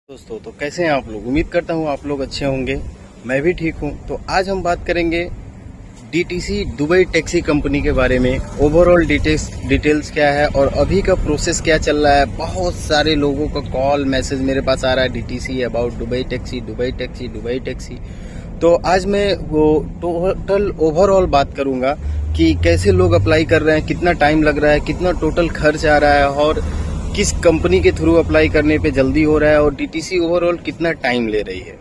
दोस्तों तो कैसे हैं आप लोग। उम्मीद करता हूँ आप लोग अच्छे होंगे। मैं भी ठीक हूँ। तो आज हम बात करेंगे डीटीसी दुबई टैक्सी कंपनी के बारे में। ओवरऑल डिटेल्स क्या है और अभी का प्रोसेस क्या चल रहा है। बहुत सारे लोगों का कॉल मैसेज मेरे पास आ रहा है DTC about Dubai taxi Dubai taxi Dubai taxi. तो आज मैं वो टोटल ओवरऑल बात करूंगा कि कैसे लोग अप्लाई कर रहे हैं, कितना टाइम लग रहा है, कितना टोटल खर्च आ रहा है और किस कंपनी के थ्रू अप्लाई करने पे जल्दी हो रहा है और डीटीसी ओवरऑल कितना टाइम ले रही है।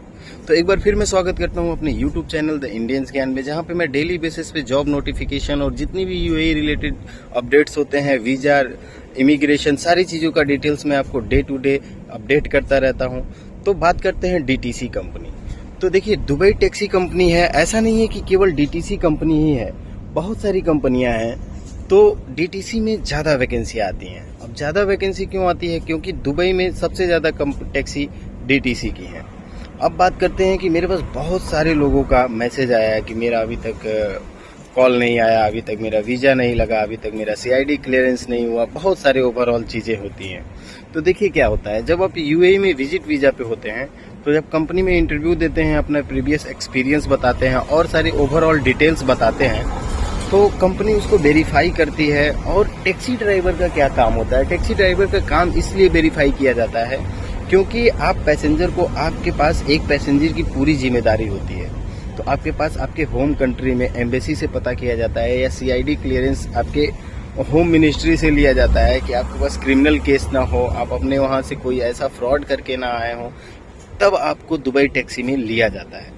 तो एक बार फिर मैं स्वागत करता हूं अपने यूट्यूब चैनल द इंडियंस ज्ञान में, जहां पे मैं डेली बेसिस पे जॉब नोटिफिकेशन और जितनी भी यूएई रिलेटेड अपडेट्स होते हैं, वीजा, इमिग्रेशन, सारी चीज़ों का डिटेल्स मैं आपको डे टू डे अपडेट करता रहता हूँ। तो बात करते हैं डीटीसी कंपनी। तो देखिए, दुबई टैक्सी कंपनी है, ऐसा नहीं है कि केवल डीटीसी कंपनी ही है, बहुत सारी कंपनियां हैं। तो डीटीसी में ज़्यादा वैकेंसी आती हैं। अब ज़्यादा वैकेंसी क्यों आती है? क्योंकि दुबई में सबसे ज़्यादा टैक्सी डीटीसी की हैं। अब बात करते हैं कि मेरे पास बहुत सारे लोगों का मैसेज आया है कि मेरा अभी तक कॉल नहीं आया, अभी तक मेरा वीज़ा नहीं लगा, अभी तक मेरा सीआईडी क्लियरेंस नहीं हुआ। बहुत सारे ओवरऑल चीज़ें होती हैं। तो देखिए क्या होता है, जब आप यूएई में विजिट वीज़ा पे होते हैं तो जब कंपनी में इंटरव्यू देते हैं, अपना प्रीवियस एक्सपीरियंस बताते हैं और सारी ओवरऑल डिटेल्स बताते हैं, तो कंपनी उसको वेरीफाई करती है। और टैक्सी ड्राइवर का क्या काम होता है? टैक्सी ड्राइवर का काम इसलिए वेरीफाई किया जाता है क्योंकि आप पैसेंजर को, आपके पास एक पैसेंजर की पूरी जिम्मेदारी होती है। तो आपके पास आपके होम कंट्री में एम्बेसी से पता किया जाता है या सीआईडी क्लियरेंस आपके होम मिनिस्ट्री से लिया जाता है कि आपके पास क्रिमिनल केस ना हो, आप अपने वहाँ से कोई ऐसा फ्रॉड करके ना आए हो, तब आपको दुबई टैक्सी में लिया जाता है।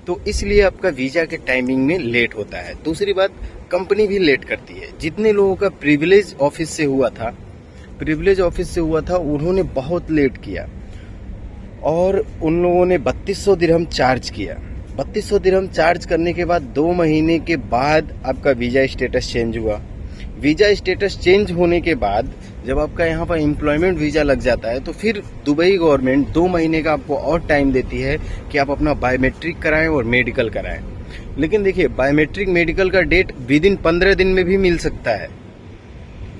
तो इसलिए आपका वीजा के टाइमिंग में लेट होता है। दूसरी बात, कंपनी भी लेट करती है। जितने लोगों का प्रिविलेज ऑफिस से हुआ था उन्होंने बहुत लेट किया और उन लोगों ने 3200 दिरहम चार्ज किया। 3200 दिरहम चार्ज करने के बाद 2 महीने के बाद आपका वीजा स्टेटस चेंज हुआ। वीजा स्टेटस चेंज होने के बाद जब आपका यहाँ पर एम्प्लॉयमेंट वीजा लग जाता है तो फिर दुबई गवर्नमेंट 2 महीने का आपको और टाइम देती है कि आप अपना बायोमेट्रिक कराएं और मेडिकल कराएं। लेकिन देखिए, बायोमेट्रिक मेडिकल का डेट विदिन 15 दिन में भी मिल सकता है,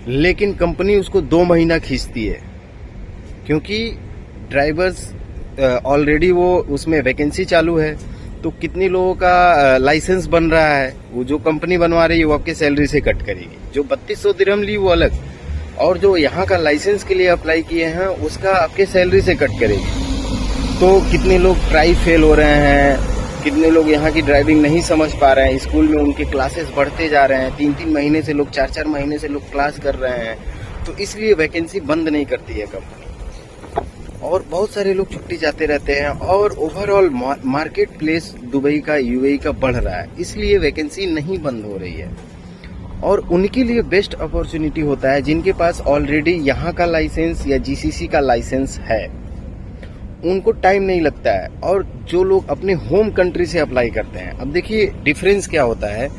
लेकिन कंपनी उसको 2 महीना खींचती है क्योंकि ड्राइवर्स ऑलरेडी वो उसमें वैकेंसी चालू है। तो कितने लोगों का लाइसेंस बन रहा है, वो जो कंपनी बनवा रही है वो आपके सैलरी से कट करेगी। जो 3200 दिरहम ली वो अलग, और जो यहाँ का लाइसेंस के लिए अप्लाई किए हैं उसका आपके सैलरी से कट करेगी। तो कितने लोग ट्राई फेल हो रहे हैं, कितने लोग यहाँ की ड्राइविंग नहीं समझ पा रहे हैं। स्कूल में उनके क्लासेस बढ़ते जा रहे हैं, 3-3 महीने से लोग, 4-4 महीने से लोग क्लास कर रहे हैं। तो इसलिए वैकेंसी बंद नहीं करती है कंपनी, और बहुत सारे लोग छुट्टी जाते रहते हैं। और ओवरऑल मार्केट प्लेस दुबई का, यूएई का बढ़ रहा है, इसलिए वैकेंसी नहीं बंद हो रही है। और उनके लिए बेस्ट अपॉर्चुनिटी होता है जिनके पास ऑलरेडी यहाँ का लाइसेंस या जीसीसी का लाइसेंस है, उनको टाइम नहीं लगता है। और जो लोग अपने होम कंट्री से अप्लाई करते हैं, अब देखिए डिफरेंस क्या होता है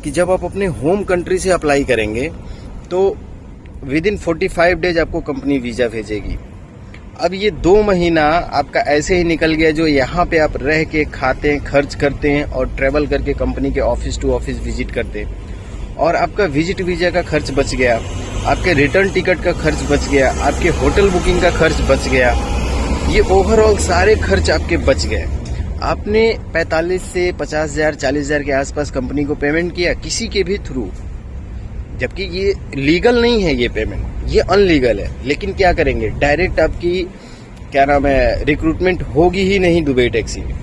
कि जब आप अपने होम कंट्री से अप्लाई करेंगे तो विदिन 45 डेज आपको कंपनी वीजा भेजेगी। अब ये 2 महीना आपका ऐसे ही निकल गया जो यहाँ पे आप रह के खाते हैं, खर्च करते हैं और ट्रेवल करके कंपनी के ऑफिस टू ऑफिस विजिट करते हैं, और आपका विजिट वीजा का खर्च बच गया, आपके रिटर्न टिकट का खर्च बच गया, आपके होटल बुकिंग का खर्च बच गया। ये ओवरऑल सारे खर्च आपके बच गए। आपने 45 से 50,000, 40,000 के आसपास कंपनी को पेमेंट किया किसी के भी थ्रू, जबकि ये लीगल नहीं है, ये पेमेंट ये अनलीगल है। लेकिन क्या करेंगे, डायरेक्ट आपकी क्या नाम है रिक्रूटमेंट होगी ही नहीं दुबई टैक्सी में।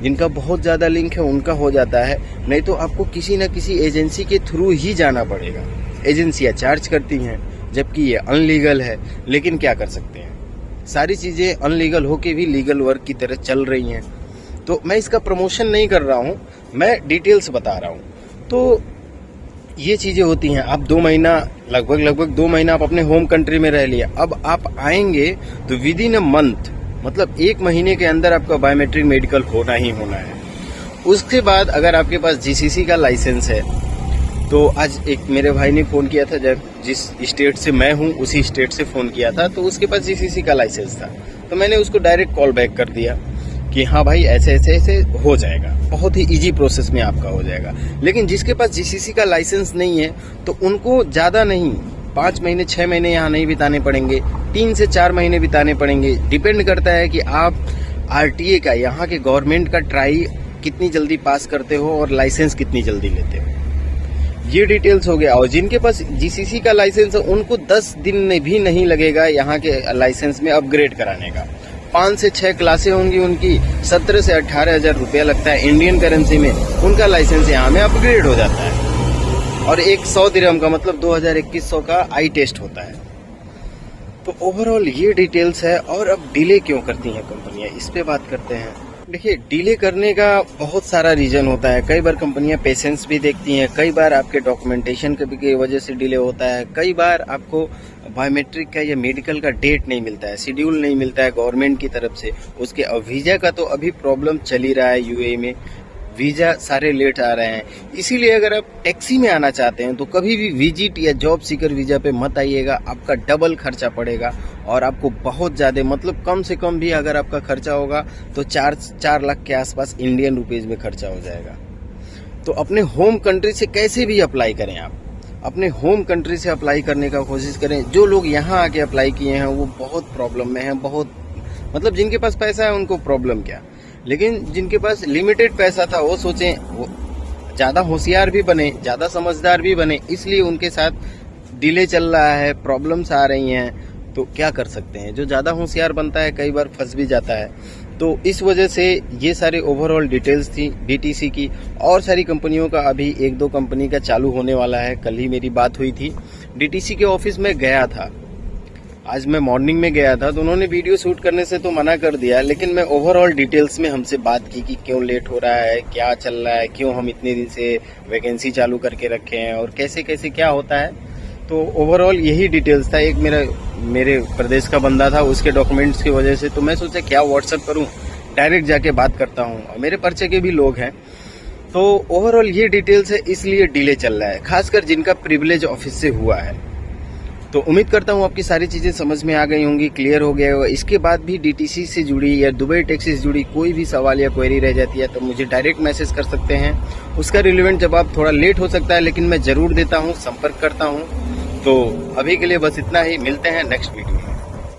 जिनका बहुत ज़्यादा लिंक है उनका हो जाता है, नहीं तो आपको किसी न किसी एजेंसी के थ्रू ही जाना पड़ेगा। एजेंसियां चार्ज करती हैं जबकि ये अनलीगल है, लेकिन क्या कर सकते हैं, सारी चीज़ें अनलीगल होके भी लीगल वर्क की तरह चल रही हैं। तो मैं इसका प्रमोशन नहीं कर रहा हूँ, मैं डिटेल्स बता रहा हूँ। तो ये चीज़ें होती हैं। आप 2 महीना, लगभग 2 महीना आप अपने होम कंट्री में रह लिया, अब आप आएंगे तो विदिन अ मंथ, मतलब 1 महीने के अंदर आपका बायोमेट्रिक मेडिकल होना ही होना है। उसके बाद अगर आपके पास जीसीसी का लाइसेंस है, तो आज एक मेरे भाई ने फ़ोन किया था, जब जिस स्टेट से मैं हूँ उसी स्टेट से फ़ोन किया था, तो उसके पास जीसीसी का लाइसेंस था। तो मैंने उसको डायरेक्ट कॉल बैक कर दिया कि हाँ भाई ऐसे ऐसे ऐसे हो जाएगा, बहुत ही इजी प्रोसेस में आपका हो जाएगा। लेकिन जिसके पास जीसीसी का लाइसेंस नहीं है तो उनको ज़्यादा नहीं, 5 महीने 6 महीने यहाँ नहीं बिताने पड़ेंगे, 3 से 4 महीने बिताने पड़ेंगे। डिपेंड करता है कि आप आरटीए का, यहाँ के गवर्नमेंट का ट्राई कितनी जल्दी पास करते हो और लाइसेंस कितनी जल्दी लेते हो। ये डिटेल्स हो गया। और जिनके पास जीसीसी का लाइसेंस है उनको 10 दिन भी नहीं लगेगा यहाँ के लाइसेंस में अपग्रेड कराने का। 5 से 6 क्लासें होंगी उनकी, 17 से 18 हजार रुपया लगता है इंडियन करेंसी में, उनका लाइसेंस यहाँ में अपग्रेड हो जाता है। और एक 100 दिरहम का मतलब 2000-2100 का आई टेस्ट होता है। तो ओवरऑल ये डिटेल्स है। और अब डिले क्यों करती हैं कंपनियां, इस पे बात करते हैं। देखिए, डिले करने का बहुत सारा रीजन होता है। कई बार कंपनियां पेशेंस भी देखती हैं, कई बार आपके डॉक्यूमेंटेशन की वजह से डिले होता है, कई बार आपको बायोमेट्रिक का या मेडिकल का डेट नहीं मिलता है, शेड्यूल नहीं मिलता है गवर्नमेंट की तरफ से। उसके वीजा का तो अभी प्रॉब्लम चल ही रहा है, यूएई में वीजा सारे लेट आ रहे हैं। इसीलिए अगर आप टैक्सी में आना चाहते हैं तो कभी भी विजिट या जॉब सीकर वीजा पे मत आइएगा, आपका डबल खर्चा पड़ेगा और आपको बहुत ज्यादा, मतलब कम से कम भी अगर आपका खर्चा होगा तो 4 लाख के आसपास इंडियन रुपीज में खर्चा हो जाएगा। तो अपने होम कंट्री से कैसे भी अप्लाई करें, आप अपने होम कंट्री से अप्लाई करने का कोशिश करें। जो लोग यहाँ आके अप्लाई किए हैं वो बहुत प्रॉब्लम में हैं, बहुत, मतलब जिनके पास पैसा है उनको प्रॉब्लम क्या, लेकिन जिनके पास लिमिटेड पैसा था वो सोचें, वो ज्यादा होशियार भी बने, ज्यादा समझदार भी बने, इसलिए उनके साथ डिले चल रहा है, प्रॉब्लम्स आ रही हैं। तो क्या कर सकते हैं, जो ज्यादा होशियार बनता है कई बार फंस भी जाता है। तो इस वजह से ये सारे ओवरऑल डिटेल्स थी डीटीसी की। और सारी कंपनियों का अभी 1-2 कंपनी का चालू होने वाला है। कल ही मेरी बात हुई थी, डीटीसी के ऑफिस में गया था, आज मैं मॉर्निंग में गया था, तो उन्होंने वीडियो शूट करने से तो मना कर दिया, लेकिन मैं ओवरऑल डिटेल्स में हमसे बात की कि क्यों लेट हो रहा है, क्या चल रहा है, क्यों हम इतने दिन से वैकेंसी चालू करके रखे हैं और कैसे कैसे क्या होता है। तो ओवरऑल यही डिटेल्स था। एक मेरे प्रदेश का बंदा था, उसके डॉक्यूमेंट्स की वजह से तो मैं सोचा क्या व्हाट्सएप करूं, डायरेक्ट जाके बात करता हूं, और मेरे परिचय के भी लोग हैं। तो ओवरऑल ये डिटेल्स है, इसलिए डिले चल रहा है, खासकर जिनका प्रिविलेज ऑफिस से हुआ है। तो उम्मीद करता हूँ आपकी सारी चीजें समझ में आ गई होंगी, क्लियर हो गया होगा। इसके बाद भी डीटीसी से जुड़ी या दुबई टैक्सी से जुड़ी कोई भी सवाल या क्वेरी रह जाती है तो मुझे डायरेक्ट मैसेज कर सकते हैं। उसका रिलेवेंट जवाब थोड़ा लेट हो सकता है, लेकिन मैं जरूर देता हूँ, संपर्क करता हूँ। तो अभी के लिए बस इतना ही, मिलते हैं नेक्स्ट वीडियो में।